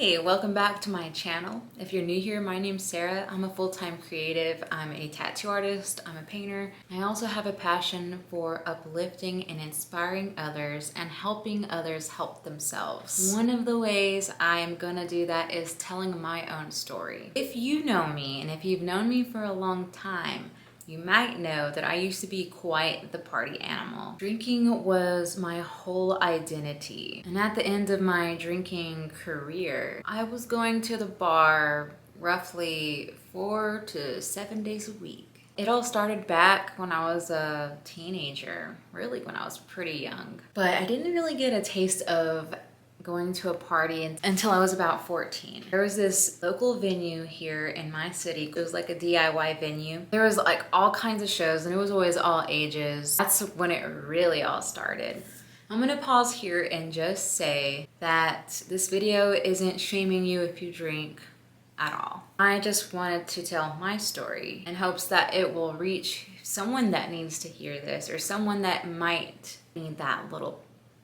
Hey, welcome back to my channel. If you're new here, my name's Sarah. I'm a full-time creative. I'm a tattoo artist. I'm a painter. I also have a passion for uplifting and inspiring others and helping others help themselves. One of the ways I'm gonna do that is telling my own story. If you know me, and if you've known me for a long time, you might know that I used to be quite the party animal. Drinking was my whole identity. And at the end of my drinking career, I was going to the bar roughly 4 to 7 days a week. It all started back when I was a teenager, really when I was pretty young. But I didn't really get a taste of going to a party until I was about 14. There was this local venue here in my city. It was like a DIY venue. There was like all kinds of shows and it was always all ages. That's when it really all started. I'm gonna pause here and just say that this video isn't shaming you if you drink at all. I just wanted to tell my story in hopes that it will reach someone that needs to hear this or someone that might need that little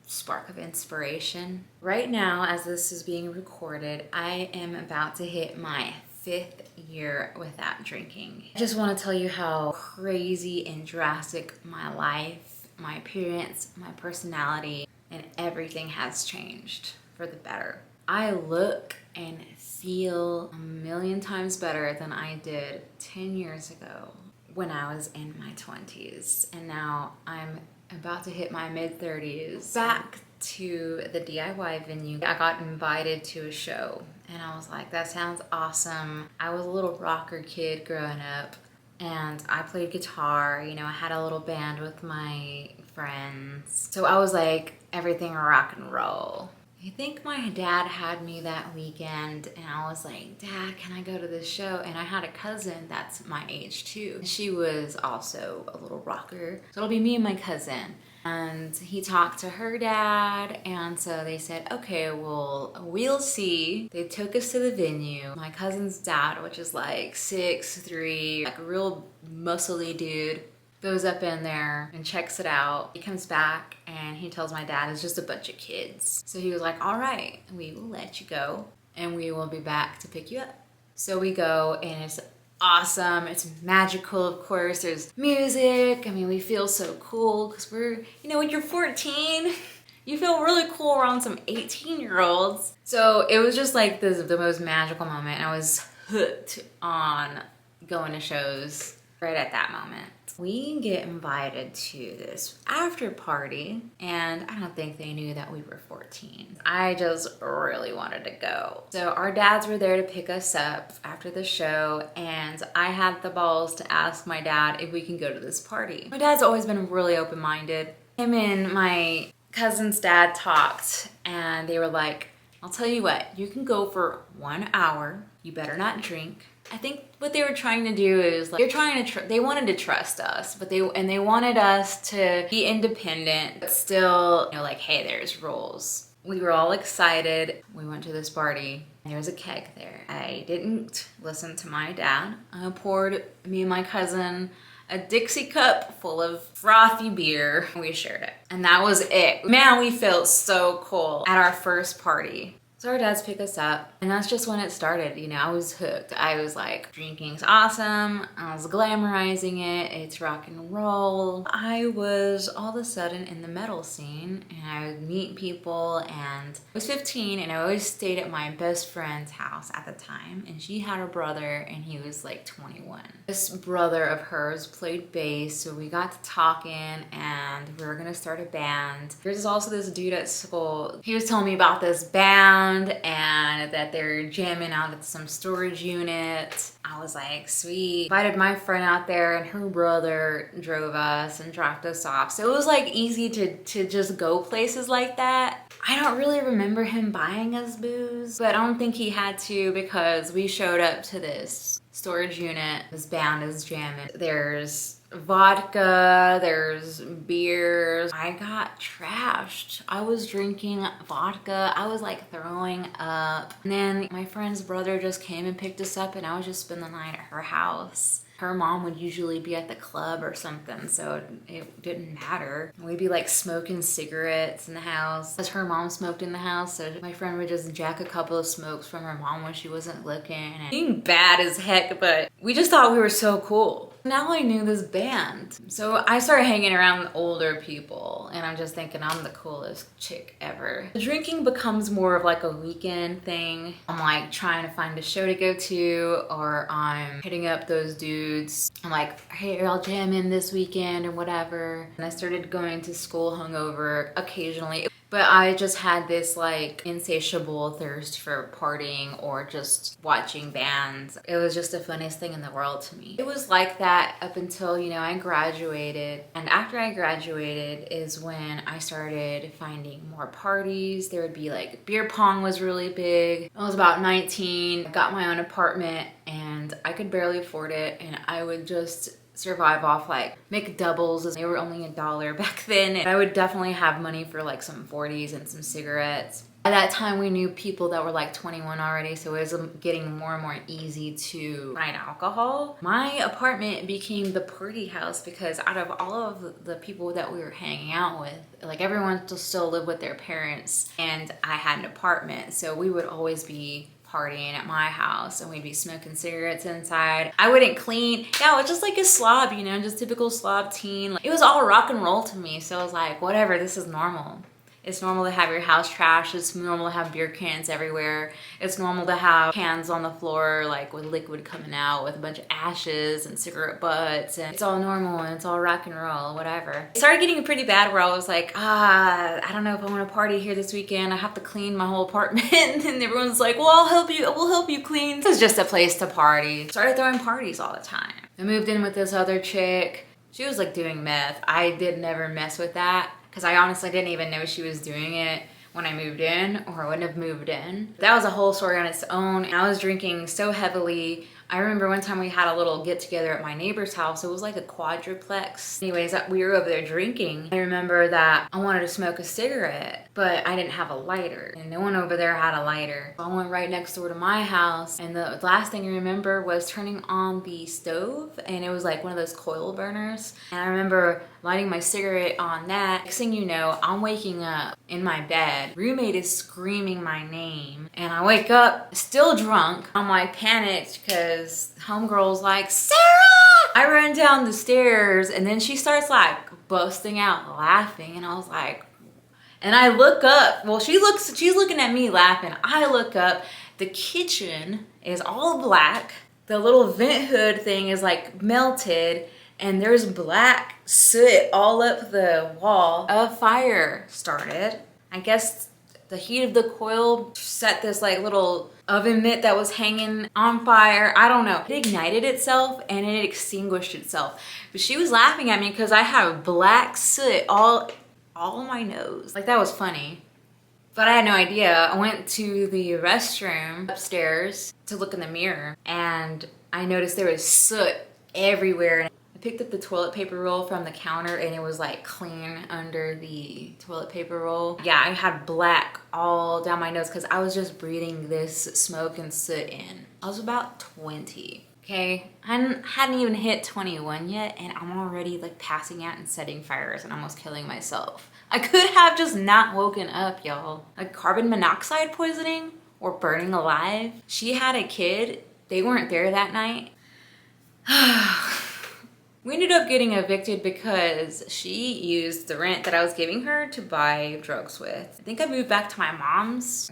spark of inspiration. Right now, as this is being recorded, I am about to hit my 5th year without drinking. I just want to tell you how crazy and drastic my life, my appearance, my personality, and everything has changed for the better. I look and feel a million times better than I did 10 years ago when I was in my 20s, and now I'm about to hit my mid-30s. Back to the DIY venue, I got invited to a show and I was like, that sounds awesome. I was a little rocker kid growing up and I played guitar, you know, I had a little band with my friends. So I was like, everything rock and roll. I think my dad had me that weekend and I was like, Dad, can I go to this show? And I had a cousin that's my age too. She was also a little rocker. So it'll be me and my cousin. And he talked to her dad and so they said, okay, well, we'll see. They took us to the venue. My cousin's dad, which is like 6'3", like a real muscly dude, goes up in there and checks it out. He comes back and he tells my dad it's just a bunch of kids. So he was like, all right, we will let you go and we will be back to pick you up. So we go and it's awesome. It's magical, of course. There's music. I mean, we feel so cool because we're, you know, when you're 14, you feel really cool around some 18-year-olds. So it was just like the most magical moment. I was hooked on going to shows right at that moment. We get invited to this after party and I don't think they knew that we were 14. I just really wanted to go. So our dads were there to pick us up after the show and I had the balls to ask my dad if we can go to this party. My dad's always been really open-minded. Him and my cousin's dad talked and they were like, I'll tell you what, you can go for 1 hour. You better not drink. I think what they were trying to do is like, they wanted to trust us, but they wanted us to be independent, but still, you know, like, hey, there's rules. We were all excited. We went to this party and there was a keg there. I didn't listen to my dad. I poured me and my cousin a Dixie cup full of frothy beer. We shared it. And that was it. Man, we felt so cool at our first party. So our dads pick us up and that's just when it started. You know, I was hooked. I was like, drinking's awesome. I was glamorizing it. It's rock and roll. I was all of a sudden in the metal scene and I would meet people and I was 15 and I always stayed at my best friend's house at the time and she had a brother and he was like 21. This brother of hers played bass, so we got to talking and we were gonna start a band. There's also this dude at school. He was telling me about this band and that they're jamming out at some storage unit. I was like, sweet. Invited my friend out there and her brother drove us and dropped us off. So it was like easy to just go places like that. I don't really remember him buying us booze, but I don't think he had to because we showed up to this storage unit. This band is jamming. There's vodka, there's beers. I got trashed. I was drinking vodka. I was like throwing up. And then my friend's brother just came and picked us up and I was just spending the night at her house. Her mom would usually be at the club or something, so it didn't matter. We'd be like smoking cigarettes in the house, because her mom smoked in the house, so my friend would just jack a couple of smokes from her mom when she wasn't looking. And being bad as heck, but we just thought we were so cool. Now I knew this band. So I started hanging around older people, and I'm just thinking I'm the coolest chick ever. The drinking becomes more of like a weekend thing. I'm like trying to find a show to go to, or I'm hitting up those dudes. I'm like, hey, I'll jam in this weekend or whatever. And I started going to school hungover occasionally. But I just had this like insatiable thirst for partying or just watching bands. It was just the funnest thing in the world to me. It was like that up until, you know, I graduated. And after I graduated is when I started finding more parties. There would be like beer pong was really big. I was about 19, got my own apartment, and I could barely afford it. And I would just survive off like McDoubles. They were only $1 back then. And I would definitely have money for like some 40s and some cigarettes. At that time, we knew people that were like 21 already, so it was getting more and more easy to find alcohol. My apartment became the party house because out of all of the people that we were hanging out with, like everyone still lived with their parents, and I had an apartment, so we would always be partying at my house, and we'd be smoking cigarettes inside. I wouldn't clean. Yeah, it was just like a slob, you know, just typical slob teen. Like, it was all rock and roll to me, so I was like, whatever, this is normal. It's normal to have your house trash. It's normal to have beer cans everywhere. It's normal to have cans on the floor, like with liquid coming out with a bunch of ashes and cigarette butts. And it's all normal and it's all rock and roll, whatever. It started getting pretty bad where I was like, I don't know if I want to party here this weekend. I have to clean my whole apartment. And everyone's like, well, I'll help you. We'll help you clean. It was just a place to party. Started throwing parties all the time. I moved in with this other chick. She was like doing meth. I did never mess with that, because I honestly didn't even know she was doing it when I moved in, or I wouldn't have moved in. That was a whole story on its own. And I was drinking so heavily. I remember one time we had a little get together at my neighbor's house. It was like a quadruplex. Anyways, we were over there drinking. I remember that I wanted to smoke a cigarette, but I didn't have a lighter, and no one over there had a lighter. So I went right next door to my house, and the last thing I remember was turning on the stove, and it was like one of those coil burners. And I remember lighting my cigarette on that. Next thing you know, I'm waking up in my bed. Roommate is screaming my name, and I wake up still drunk. I'm like panicked because homegirl's like, Sarah! I run down the stairs, and then she starts like busting out laughing, and I was like, and I look up. Well, she's looking at me laughing. I look up. The kitchen is all black. The little vent hood thing is like melted, and there's black soot all up the wall. A fire started. I guess the heat of the coil set this like little oven mitt that was hanging on fire. I don't know. It ignited itself and it extinguished itself. But she was laughing at me because I had black soot all on my nose. Like, that was funny. But I had no idea. I went to the restroom upstairs to look in the mirror, and I noticed there was soot everywhere. I picked up the toilet paper roll from the counter, and it was like clean under the toilet paper roll. Yeah, I had black all down my nose because I was just breathing this smoke and soot in. I was about 20. Okay, I hadn't even hit 21 yet, and I'm already like passing out and setting fires and almost killing myself. I could have just not woken up, y'all. Like carbon monoxide poisoning or burning alive. She had a kid. They weren't there that night. We ended up getting evicted because she used the rent that I was giving her to buy drugs with. I think I moved back to my mom's.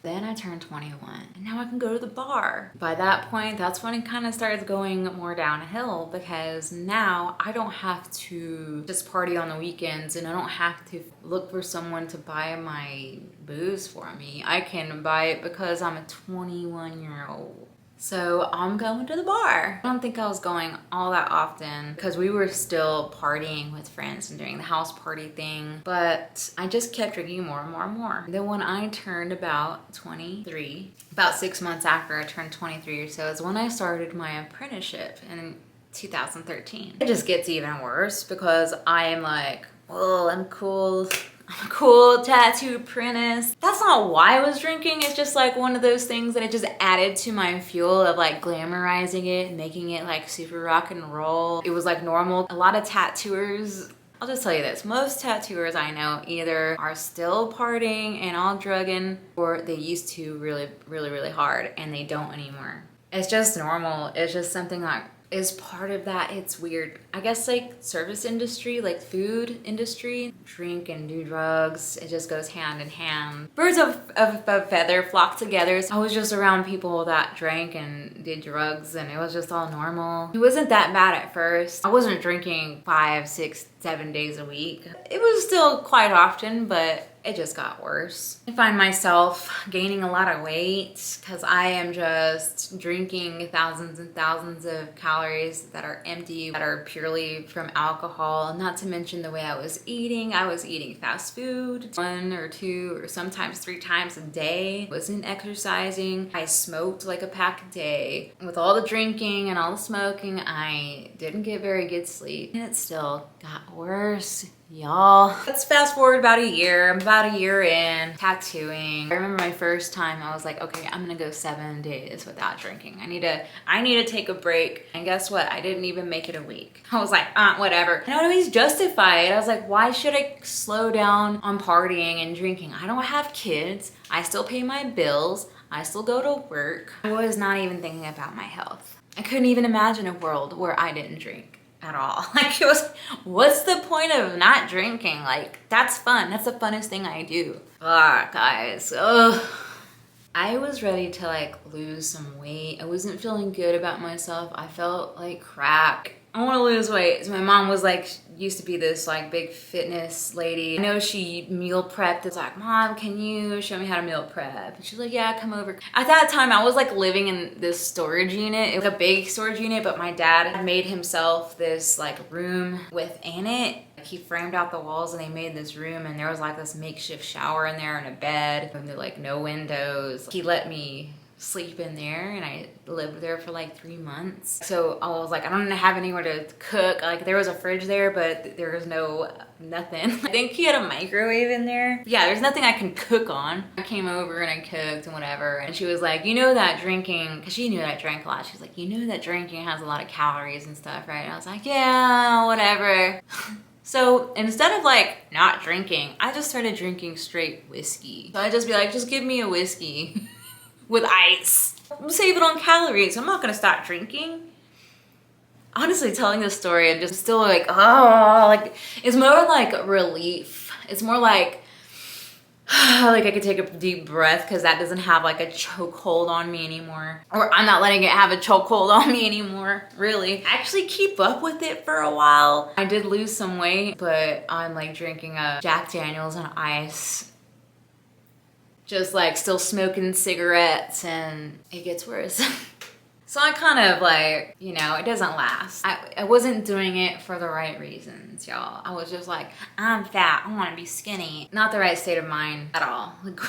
Then I turned 21, and now I can go to the bar. By that point, that's when it kind of starts going more downhill, because now I don't have to just party on the weekends, and I don't have to look for someone to buy my booze for me. I can buy it because I'm a 21-year-old. So I'm going to the bar. I don't think I was going all that often because we were still partying with friends and doing the house party thing, but I just kept drinking more and more and more. Then when I turned about 23, about 6 months after I turned 23 or so, is when I started my apprenticeship in 2013. It just gets even worse because I am like, well, I'm cool. I'm a cool tattoo apprentice. That's not why I was drinking. It's just like one of those things that it just added to my fuel of like glamorizing it and making it like super rock and roll. It was like normal. A lot of tattooers, I'll just tell you this, most tattooers I know either are still partying and all drugging, or they used to really hard and they don't anymore. It's just normal. It's just something that is part of that. It's weird. I guess like service industry, like food industry, drink and do drugs, it just goes hand in hand. Birds of a feather flock together. So I was just around people that drank and did drugs and it was just all normal. It wasn't that bad at first. I wasn't drinking 5, 6, 7 days a week. It was still quite often, but it just got worse. I find myself gaining a lot of weight because I am just drinking thousands and thousands of calories that are empty, that are purely from alcohol. Not to mention the way I was eating. I was eating fast food 1 or 2 or sometimes 3 times a day. Wasn't exercising. I smoked like a pack a day. With all the drinking and all the smoking, I didn't get very good sleep. And it still got worse. Y'all, let's fast forward about a year. I'm about a year in tattooing. I remember my first time I was like, okay, I'm gonna go 7 days without drinking. I need to take a break. And guess what? I didn't even make it a week. I was like, whatever. And I would always justify it. I was like, why should I slow down on partying and drinking? I don't have kids. I still pay my bills. I still go to work. I was not even thinking about my health. I couldn't even imagine a world where I didn't drink at all. Like it was, what's the point of not drinking? Like that's fun. That's the funnest thing I do. Guys. Ugh. I was ready to like lose some weight. I wasn't feeling good about myself. I felt like crap. I want to lose weight. So my mom was like, used to be this like big fitness lady. I know she meal prepped. It's like, Mom, can you show me how to meal prep? And she's like, yeah, come over. At that time, I was like living in this storage unit. It was a big storage unit, but my dad had made himself this like room within it. He framed out the walls and they made this room and there was like this makeshift shower in there and a bed and there like no windows. He let me sleep in there and I lived there for like 3 months. So I was like, I don't have anywhere to cook. Like there was a fridge there, but there was nothing. I think he had a microwave in there. Yeah, there's nothing I can cook on. I came over and I cooked and whatever. And she was like, you know that drinking, cause she knew that I drank a lot. She was like, you know that drinking has a lot of calories and stuff, right? And I was like, yeah, whatever. So instead of like not drinking, I just started drinking straight whiskey. So I'd just be like, just give me a whiskey with ice. Save it on calories. I'm not gonna stop drinking. Honestly, telling this story, I'm just still like, oh, like it's more like relief. It's more like I could take a deep breath because that doesn't have like a chokehold on me anymore. Or I'm not letting it have a chokehold on me anymore, really. I actually keep up with it for a while. I did lose some weight, but I'm like drinking a Jack Daniels on ice. Just like still smoking cigarettes and it gets worse. So I kind of like, you know, it doesn't last. I wasn't doing it for the right reasons, y'all. I was just like, I'm fat, I want to be skinny. Not the right state of mind at all. Like,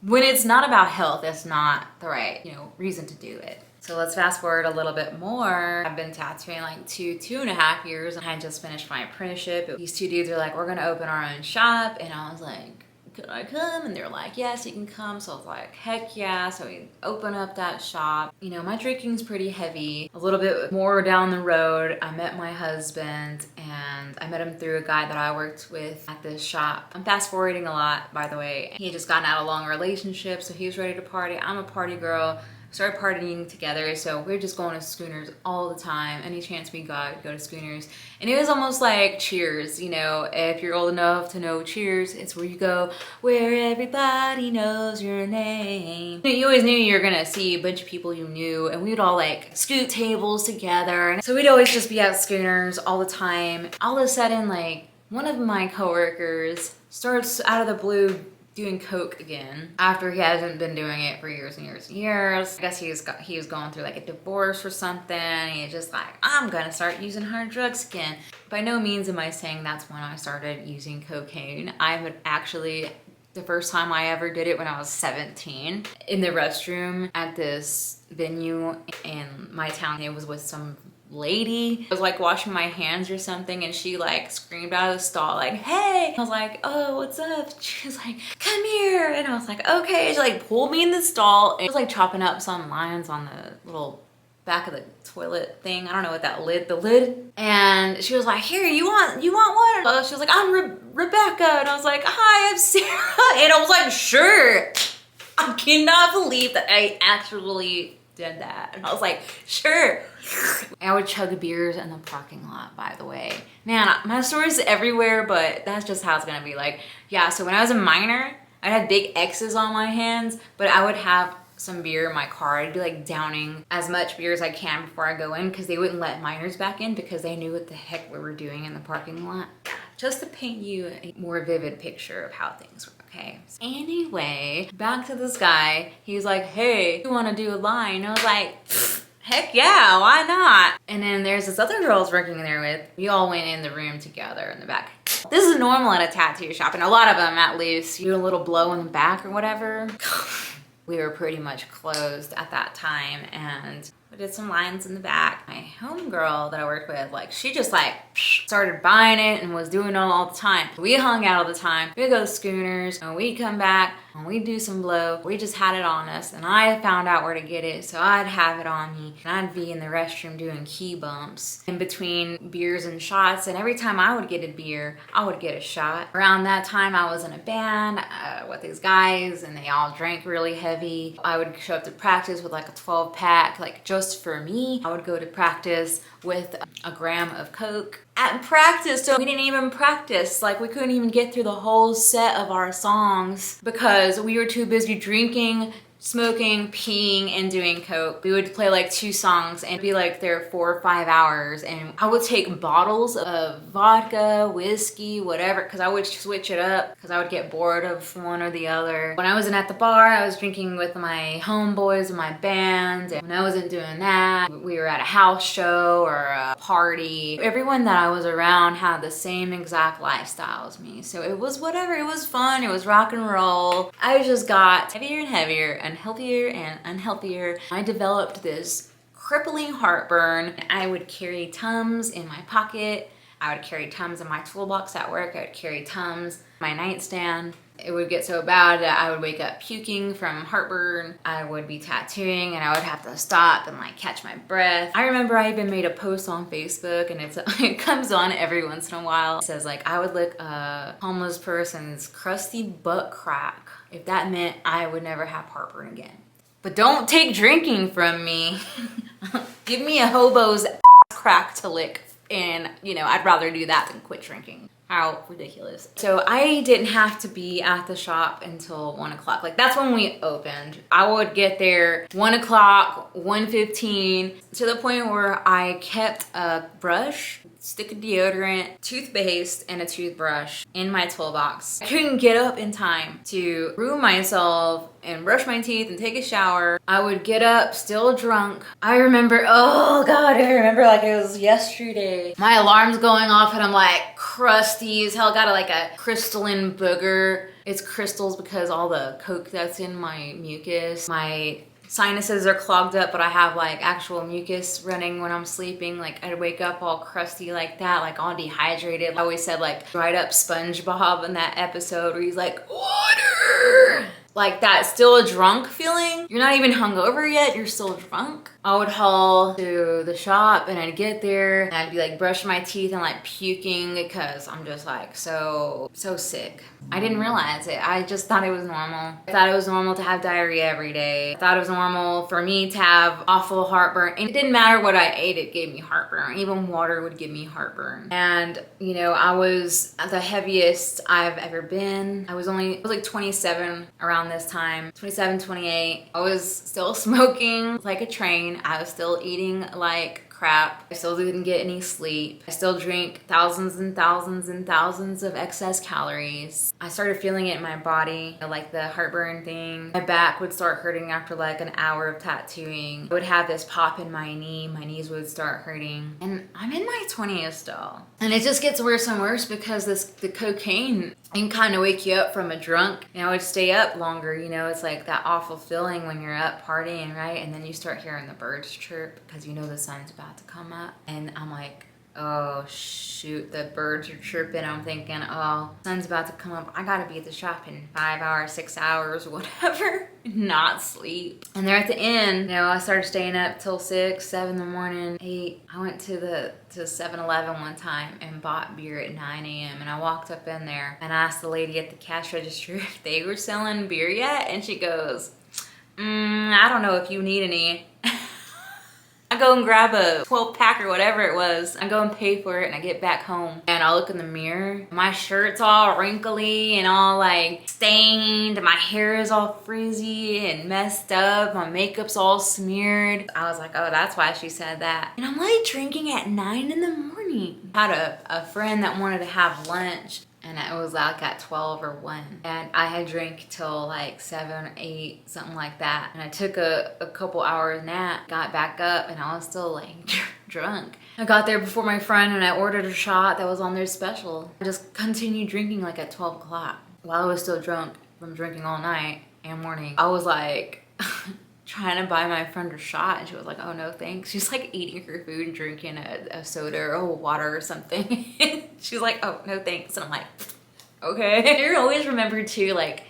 when it's not about health, it's not the right, you know, reason to do it. So let's fast forward a little bit more. I've been tattooing like 2.5 years and I just finished my apprenticeship. These 2 dudes are like, we're gonna open our own shop. And I was like, could I come? And they're like, yes, you can come. So I was like, heck yeah. So we open up that shop. You know, my drinking's pretty heavy. A little bit more down the road, I met my husband and I met him through a guy that I worked with at this shop. I'm fast forwarding a lot, by the way. He had just gotten out of a long relationship, so he was ready to party. I'm a party girl. Started partying together, so we're just going to Schooners all the time. Any chance we got, we'd go to Schooners. And it was almost like Cheers, you know, if you're old enough to know Cheers, it's where you go, where everybody knows your name. You always knew you were gonna see a bunch of people you knew, and we'd all like scoot tables together. And so we'd always just be at Schooners all the time. All of a sudden, like, one of my coworkers starts out of the blue doing coke again after he hasn't been doing it for years and years and years. I guess he was going through like a divorce or something. And he's just like, I'm gonna start using hard drugs again. By no means am I saying that's when I started using cocaine. I would actually, the first time I ever did it when I was 17 in the restroom at this venue in my town. It was with some lady. I was like washing my hands or something, and she like screamed out of the stall like, hey. I was like, oh, what's up? She was like, come here. And I was like, okay. She like pulled me in the stall and was like chopping up some lions on the little back of the toilet thing. I don't know what that the lid. And she was like, here, you want one? She was like, I'm Rebecca. And I was like, hi, I'm Sarah. And I was like, sure. I cannot believe that I actually did that. And I was like, sure. I would chug beers in the parking lot, by the way. Man, my story's everywhere, but that's just how it's gonna be. Like, yeah, so when I was a minor, I had big X's on my hands, but I would have some beer in my car. I'd be like downing as much beer as I can before I go in, because they wouldn't let minors back in because they knew what the heck we were doing in the parking lot. Just to paint you a more vivid picture of how things were, okay? Anyway, back to this guy. He was like, hey, you wanna do a line? I was like, heck yeah, why not? And then there's this other girl I was working there with. We all went in the room together in the back. This is normal at a tattoo shop, and a lot of them at least. You do a little blow in the back or whatever. We were pretty much closed at that time, and we did some lines in the back. My homegirl that I worked with, like, she just like started buying it and was doing it all the time. We hung out all the time. We'd go to Schooners, and we'd come back and we'd do some blow. We just had it on us, and I found out where to get it, so I'd have it on me, and I'd be in the restroom doing key bumps in between beers and shots. And every time I would get a beer, I would get a shot. Around that time, I was in a band with these guys, and they all drank really heavy. I would show up to practice with like a 12-pack, like just for me. I would go to practice with a gram of Coke at practice. So we didn't even practice. Like, we couldn't even get through the whole set of our songs because we were too busy drinking, smoking, peeing, and doing Coke. We would play like 2 songs and be like there 4 or 5 hours, and I would take bottles of vodka, whiskey, whatever, because I would switch it up because I would get bored of one or the other. When I wasn't at the bar, I was drinking with my homeboys and my band, and when I wasn't doing that, we were at a house show or a party. Everyone that I was around had the same exact lifestyle as me, so it was whatever. It was fun. It was rock and roll. I just got heavier and heavier, and healthier and unhealthier. I developed this crippling heartburn. I would carry Tums in my pocket. I would carry Tums in my toolbox at work. I would carry Tums in my nightstand. It would get so bad that I would wake up puking from heartburn. I would be tattooing and I would have to stop and like catch my breath. I remember I even made a post on Facebook, and it comes on every once in a while. It says like, I would lick a homeless person's crusty butt crack if that meant I would never have heartburn again. But don't take drinking from me. Give me a hobo's crack to lick, and you know, I'd rather do that than quit drinking. How ridiculous. So I didn't have to be at the shop until 1 o'clock. Like, that's when we opened. I would get there 1 o'clock, 1:15, to the point where I kept a brush, stick of deodorant, toothpaste, and a toothbrush in my toolbox. I couldn't get up in time to groom myself and brush my teeth and take a shower. I would get up still drunk. I remember, oh God, I remember like it was yesterday. My alarm's going off and I'm like crusty as hell. Got like a crystalline booger. It's crystals because all the Coke that's in my mucus. My sinuses are clogged up, but I have like actual mucus running when I'm sleeping. Like, I'd wake up all crusty like that, like all dehydrated. I always said like dried up SpongeBob in that episode where he's like, water! Like that, still a drunk feeling. You're not even hungover yet, you're still drunk. I would haul to the shop and I'd get there and I'd be like brushing my teeth and like puking because I'm just like so sick. I didn't realize it. I just thought it was normal. I thought it was normal to have diarrhea every day. I thought it was normal for me to have awful heartburn. And it didn't matter what I ate, it gave me heartburn. Even water would give me heartburn. And you know, I was the heaviest I've ever been. I was like 27 around this time, 27, 28. I was still smoking like a train. I was still eating like crap. I still didn't get any sleep. I still drank thousands and thousands and thousands of excess calories. I started feeling it in my body, like the heartburn thing. My back would start hurting after like an hour of tattooing. I would have this pop in my knee. My knees would start hurting. And I'm in my 20s still. And it just gets worse and worse because the cocaine can kind of wake you up from a drunk. And I would stay up longer, you know, it's like that awful feeling when you're up partying, right? And then you start hearing the birds chirp because you know the sun's about about to come up. And I'm like, oh shoot, the birds are chirping. I'm thinking, oh, sun's about to come up. I gotta be at the shop in 5 hours, 6 hours, whatever. Not sleep. And they're at the inn. You know, I started staying up till 6, 7 in the morning, 8. I went to 7-Eleven one time and bought beer at 9 a.m. And I walked up in there and asked the lady at the cash register if they were selling beer yet. And she goes, I don't know if you need any. I go and grab a 12-pack or whatever it was. I go and pay for it and I get back home and I look in the mirror. My shirt's all wrinkly and all like stained. My hair is all frizzy and messed up. My makeup's all smeared. I was like, oh, that's why she said that. And I'm like drinking at 9 in the morning. I had a friend that wanted to have lunch. And it was like at 12 or 1. And I had drank till like 7 or 8, something like that. And I took a couple hours nap, got back up, and I was still like drunk. I got there before my friend and I ordered a shot that was on their special. I just continued drinking like at 12 o'clock. While I was still drunk from drinking all night and morning, I was like trying to buy my friend a shot and she was like, oh no thanks. She's like eating her food and drinking a soda or water or something. She's like, oh no thanks. And I'm like, okay. I always remember too, like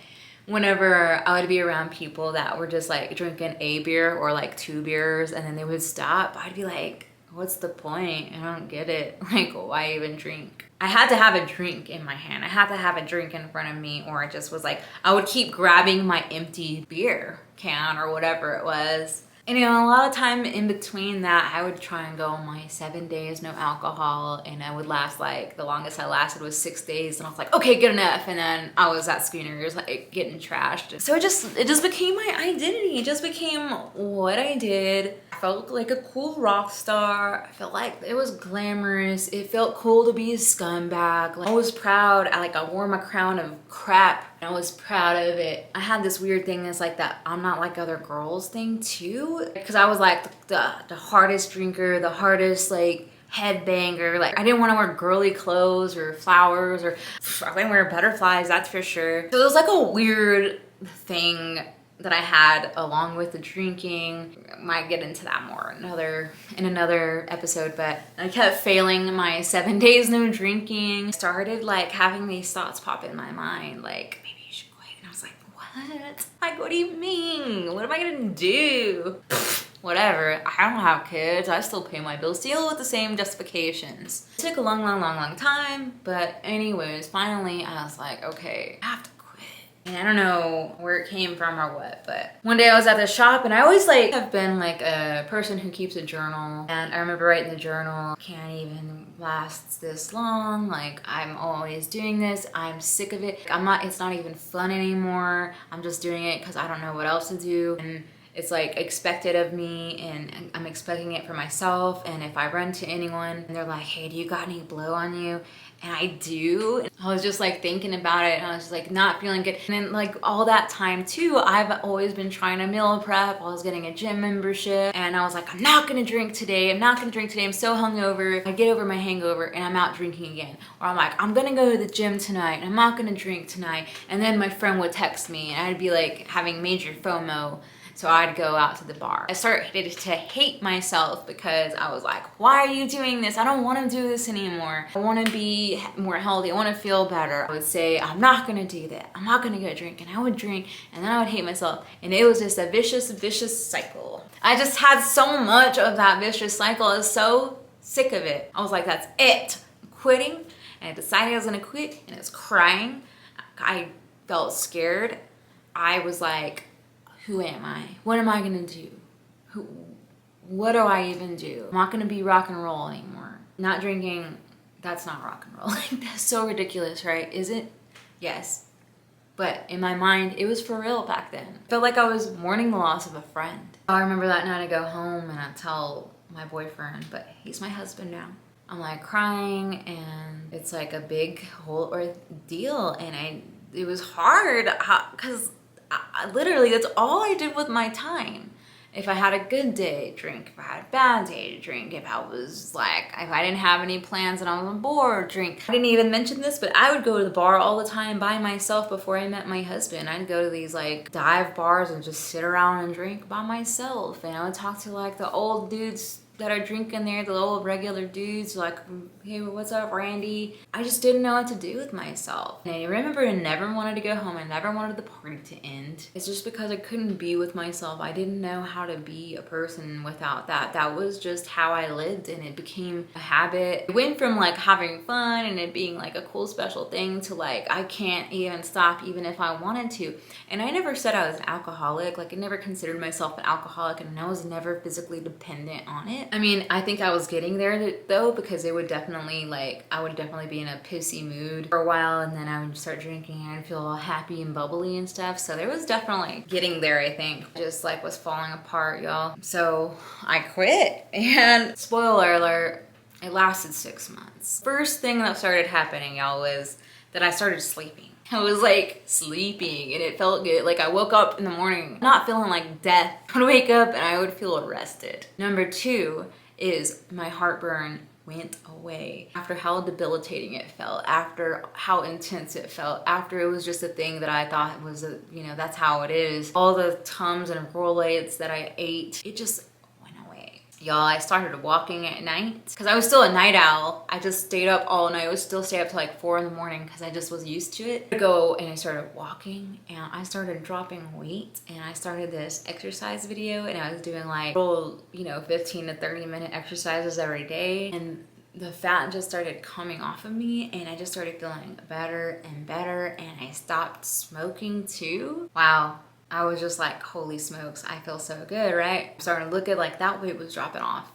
whenever I would be around people that were just like drinking a beer or like 2 beers and then they would stop, I'd be like, what's the point? I don't get it. Like, why even drink? I had to have a drink in my hand. I had to have a drink in front of me, or it just was like, I would keep grabbing my empty beer can or whatever it was. And you know, a lot of time in between that, I would try and go my 7 days, no alcohol. And I would last like, the longest I lasted was 6 days. And I was like, okay, good enough. And then I was at Schooner's like getting trashed. So it just became my identity. It just became what I did. I felt like a cool rock star. I felt like it was glamorous. It felt cool to be a scumbag. Like, I was proud. I wore my crown of crap. I was proud of it. I had this weird thing that's like that I'm not like other girls thing too. Because I was like the hardest drinker, the hardest like headbanger. Like I didn't want to wear girly clothes or flowers or I didn't wear butterflies, that's for sure. So it was like a weird thing that I had along with the drinking. Might get into that more in another episode, but I kept failing my 7 days no drinking. Started like having these thoughts pop in my mind like, maybe you should quit. And I was like, what? Like, what do you mean? What am I gonna do? Whatever, I don't have kids, I still pay my bills, still with the same justifications. It took a long time, but anyways, finally I was like, okay, I have to quit. And I don't know where it came from or what, but one day I was at the shop and I always like have been like a person who keeps a journal. And I remember writing the journal, can't even last this long, like I'm always doing this, I'm sick of it. It's not even fun anymore. I'm just doing it because I don't know what else to do. And it's like expected of me and I'm expecting it for myself. And if I run to anyone and they're like, hey, do you got any blow on you? And I do. And I was just like thinking about it and I was just like not feeling good. And then like all that time too, I've always been trying to meal prep. I was getting a gym membership and I was like, I'm not gonna drink today. I'm not gonna drink today. I'm so hungover. I get over my hangover and I'm out drinking again. Or I'm like, I'm gonna go to the gym tonight and I'm not gonna drink tonight. And then my friend would text me and I'd be like having major FOMO. So I'd go out to the bar. I started to hate myself because I was like, why are you doing this? I don't want to do this anymore. I want to be more healthy. I want to feel better. I would say, I'm not going to do that. I'm not going to go drink. And I would drink and then I would hate myself. And it was just a vicious cycle. I just had so much of that vicious cycle. I was so sick of it. I was like, that's it. I'm quitting. And I decided I was going to quit and I was crying. I felt scared. I was like, who am I? What am I gonna do? What do I even do? I'm not gonna be rock and roll anymore. Not drinking, that's not rock and roll. Like, that's so ridiculous, right? Is it? Yes. But in my mind, it was for real back then. I felt like I was mourning the loss of a friend. I remember that night I go home and I tell my boyfriend, but he's my husband now. I'm like crying and it's like a big whole ordeal and it was hard because literally that's all I did with my time. If I had a good day, drink. If I had a bad day, drink. If I didn't have any plans and I was bored, drink. I didn't even mention this, but I would go to the bar all the time by myself before I met my husband. I'd go to these like dive bars and just sit around and drink by myself. And I would talk to like the old dudes that are drinking there, the little regular dudes, like, hey, what's up, Randy? I just didn't know what to do with myself. And I remember I never wanted to go home. I never wanted the party to end. It's just because I couldn't be with myself. I didn't know how to be a person without that. That was just how I lived, and it became a habit. It went from like having fun and it being like a cool special thing to like, I can't even stop even if I wanted to. And I never said I was an alcoholic. Like, I never considered myself an alcoholic, and I was never physically dependent on it. I mean, I think I was getting there though, because it would definitely like, I would definitely be in a pissy mood for a while, and then I would start drinking and I'd feel all happy and bubbly and stuff. So there was definitely getting there, I think. Just like was falling apart, y'all. So I quit, and spoiler alert, it lasted 6 months. First thing that started happening, y'all, was that I started sleeping. I was like sleeping and it felt good. Like, I woke up in the morning not feeling like death. I would wake up and I would feel arrested. Number 2 is my heartburn went away after how debilitating it felt, after how intense it felt, after it was just a thing that I thought was a, you know, that's how it is. All the Tums and Rolaids that I ate, it just went away. Y'all, I started walking at night because I was still a night owl. I just stayed up all night. I would still stay up till like 4 in the morning because I just was used to it. I go and I started walking, and I started dropping weight, and I started this exercise video, and I was doing like little, you know, 15 to 30 minute exercises every day, and the fat just started coming off of me, and I just started feeling better and better, and I stopped smoking too. Wow. I was just like, holy smokes, I feel so good, right? I'm starting to look at like that weight was dropping off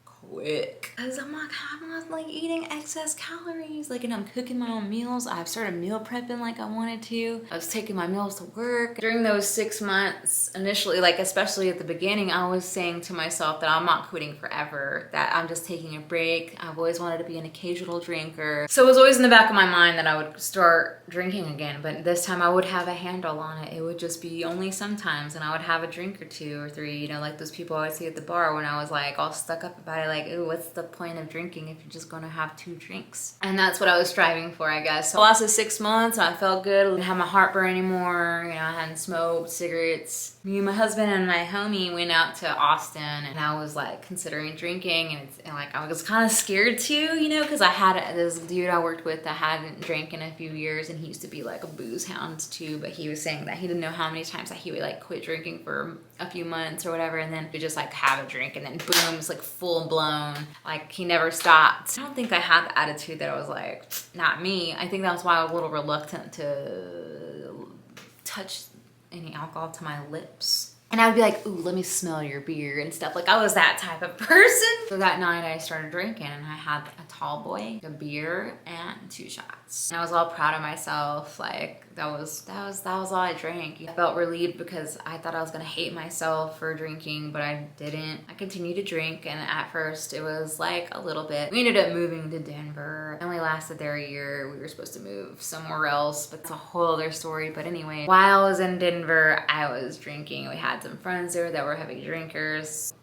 quick. Cause I'm like, I'm not like eating excess calories, like, and I'm cooking my own meals. I've started meal prepping like I wanted to. I was taking my meals to work. During those 6 months, initially, like especially at the beginning, I was saying to myself that I'm not quitting forever, that I'm just taking a break. I've always wanted to be an occasional drinker. So it was always in the back of my mind that I would start drinking again, but this time I would have a handle on it. It would just be only sometimes, and I would have a drink or 2 or 3, you know, like those people I would see at the bar when I was like all stuck up about it, like, ooh, what's the point of drinking if you're just gonna have 2 drinks? And that's what I was striving for, I guess. So the last 6 months, I felt good. I didn't have my heartburn anymore. You know, I hadn't smoked cigarettes. Me and my husband and my homie went out to Austin, and I was like considering drinking, and like I was kind of scared too, you know, because I had this dude I worked with that hadn't drank in a few years, and he used to be like a booze hound too, but he was saying that he didn't know how many times that he would like quit drinking for a few months or whatever, and then we just like have a drink, and then boom, it's like full blown, like he never stopped. I don't think I had the attitude that I was like, not me. I think that's why I was a little reluctant to touch any alcohol to my lips. And I would be like, ooh, let me smell your beer and stuff. Like, I was that type of person. So that night I started drinking, and I had a tall boy, a beer, and 2 shots. And I was all proud of myself. Like, that was all I drank. I felt relieved because I thought I was gonna hate myself for drinking, but I didn't. I continued to drink, and at first it was like a little bit. We ended up moving to Denver. I only lasted there a year. We were supposed to move somewhere else, but it's a whole other story. But anyway, while I was in Denver, I was drinking. We had some friends there that were heavy drinkers.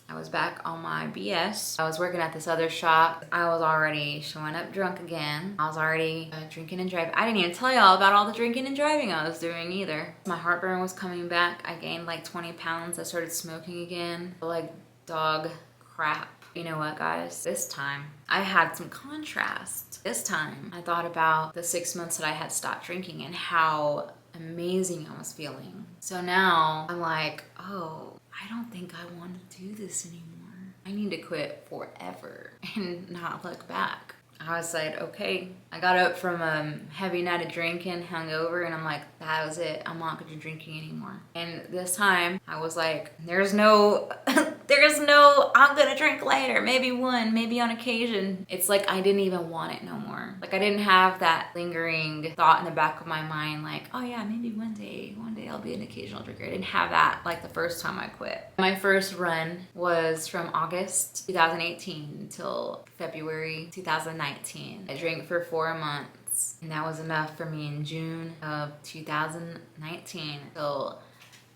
I was back on my BS. I was working at this other shop. I was already showing up drunk again. I was already drinking and driving. I didn't even tell y'all about all the drinking and driving I was doing either. My heartburn was coming back. I gained like 20 pounds. I started smoking again. Like dog crap. You know what, guys? This time I had some contrast. This time I thought about the 6 months that I had stopped drinking and how amazing I was feeling. So now I'm like, oh, I don't think I want to do this anymore. I need to quit forever and not look back. I was like, okay. I got up from a heavy night of drinking, hungover, and I'm like, that was it. I'm not gonna be drinking anymore. And this time I was like, there's no, I'm gonna drink later. Maybe one, maybe on occasion. It's like I didn't even want it no more. Like I didn't have that lingering thought in the back of my mind, like, oh yeah, maybe one day I'll be an occasional drinker. I didn't have that like the first time I quit. My first run was from August 2018 until February 2019. I drank for 4 months, and that was enough for me in June of 2019 till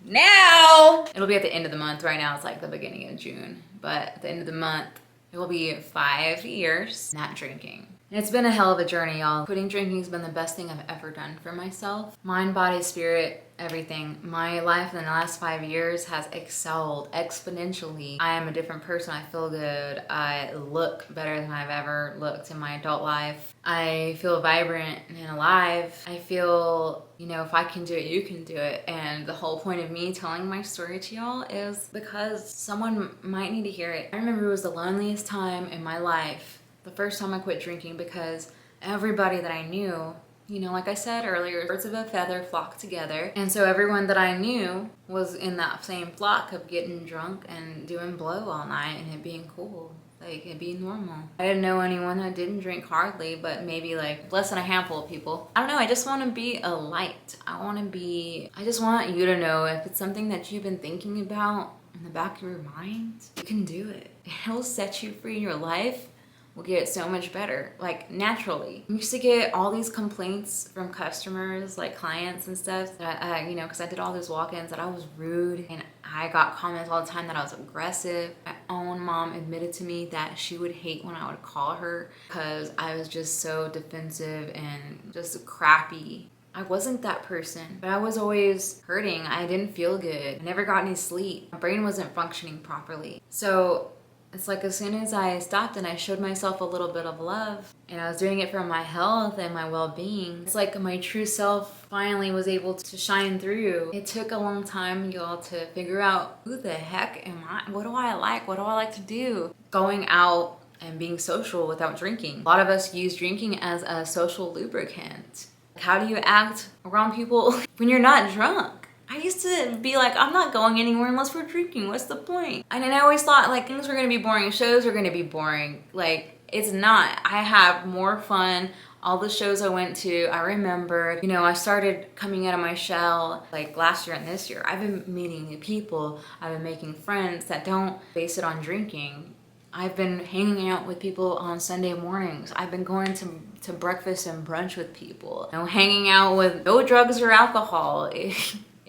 now. It'll be at the end of the month. Right now it's like the beginning of June, but at the end of the month it will be 5 years not drinking. And it's been a hell of a journey, y'all. Quitting drinking has been the best thing I've ever done for myself. Mind, body, spirit, everything. My life in the last 5 years has excelled exponentially. I am a different person. I feel good. I look better than I've ever looked in my adult life. I feel vibrant and alive. I feel, you know, if I can do it, you can do it. And the whole point of me telling my story to y'all is because someone might need to hear it. I remember it was the loneliest time in my life, the first time I quit drinking, because everybody that I knew, you know, like I said earlier, birds of a feather flock together. And so everyone that I knew was in that same flock of getting drunk and doing blow all night and it being cool. Like, it being normal. I didn't know anyone that didn't drink hardly, but maybe like less than a handful of people. I don't know, I just want to be a light. I just want you to know, if it's something that you've been thinking about in the back of your mind, you can do it. It'll set you free in your life. Will get so much better, like naturally. I used to get all these complaints from customers, like clients and stuff, that you know, because I did all those walk-ins, that I was rude, and I got comments all the time that I was aggressive. My own mom admitted to me that she would hate when I would call her because I was just so defensive and just crappy. I wasn't that person, but I was always hurting. I didn't feel good. I never got any sleep. My brain wasn't functioning properly. So it's like as soon as I stopped and I showed myself a little bit of love, and I was doing it for my health and my well-being, it's like my true self finally was able to shine through. It took a long time, y'all, to figure out who the heck am I? What do I like? What do I like to do? Going out and being social without drinking. A lot of us use drinking as a social lubricant. How do you act around people when you're not drunk? I used to be like, I'm not going anywhere unless we're drinking. What's the point? And then I always thought like things were gonna be boring, shows are gonna be boring. Like, it's not. I have more fun. All the shows I went to, I remember, you know, I started coming out of my shell like last year and this year. I've been meeting new people. I've been making friends that don't base it on drinking. I've been hanging out with people on Sunday mornings. I've been going to breakfast and brunch with people. You know, hanging out with no drugs or alcohol.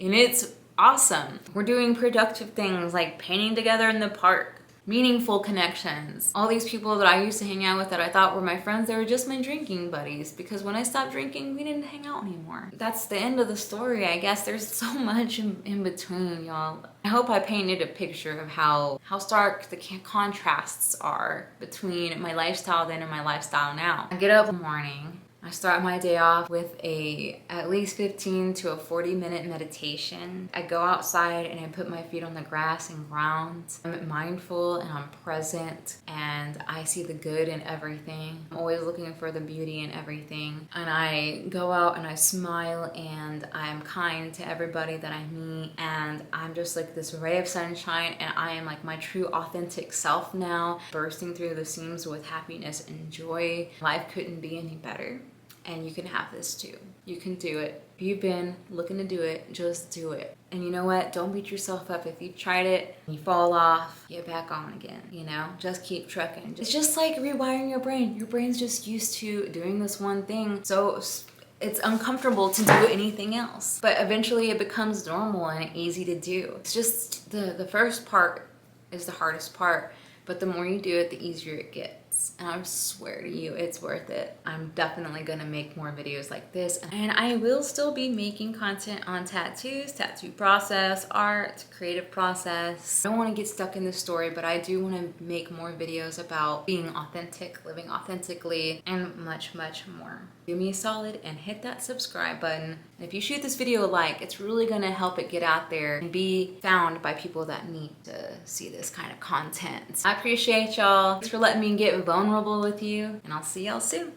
And it's awesome. We're doing productive things like painting together in the park, meaningful connections. All these people that I used to hang out with that I thought were my friends, they were just my drinking buddies, because when I stopped drinking, we didn't hang out anymore. That's the end of the story, I guess. There's so much in between, y'all. I hope I painted a picture of how stark the contrasts are between my lifestyle then and my lifestyle now. I get up in the morning. I start my day off with at least 15 to a 40-minute meditation. I go outside and I put my feet on the grass and ground. I'm mindful and I'm present, and I see the good in everything. I'm always looking for the beauty in everything. And I go out and I smile and I'm kind to everybody that I meet, and I'm just like this ray of sunshine, and I am like my true authentic self now, bursting through the seams with happiness and joy. Life couldn't be any better. And you can have this too. You can do it. If you've been looking to do it, just do it. And you know what? Don't beat yourself up. If you've tried it and you fall off, get back on again, you know? Just keep trucking. It's just like rewiring your brain. Your brain's just used to doing this one thing. So it's uncomfortable to do anything else. But eventually it becomes normal and easy to do. It's just the first part is the hardest part. But the more you do it, the easier it gets. And I swear to you, it's worth it. I'm definitely gonna make more videos like this. And I will still be making content on tattoos, tattoo process, art, creative process. I don't wanna get stuck in this story, but I do wanna make more videos about being authentic, living authentically, and much, much more. Do me a solid and hit that subscribe button. And if you shoot this video a like, it's really gonna help it get out there and be found by people that need to see this kind of content. I appreciate y'all. Thanks for letting me get vulnerable with you, and I'll see y'all soon.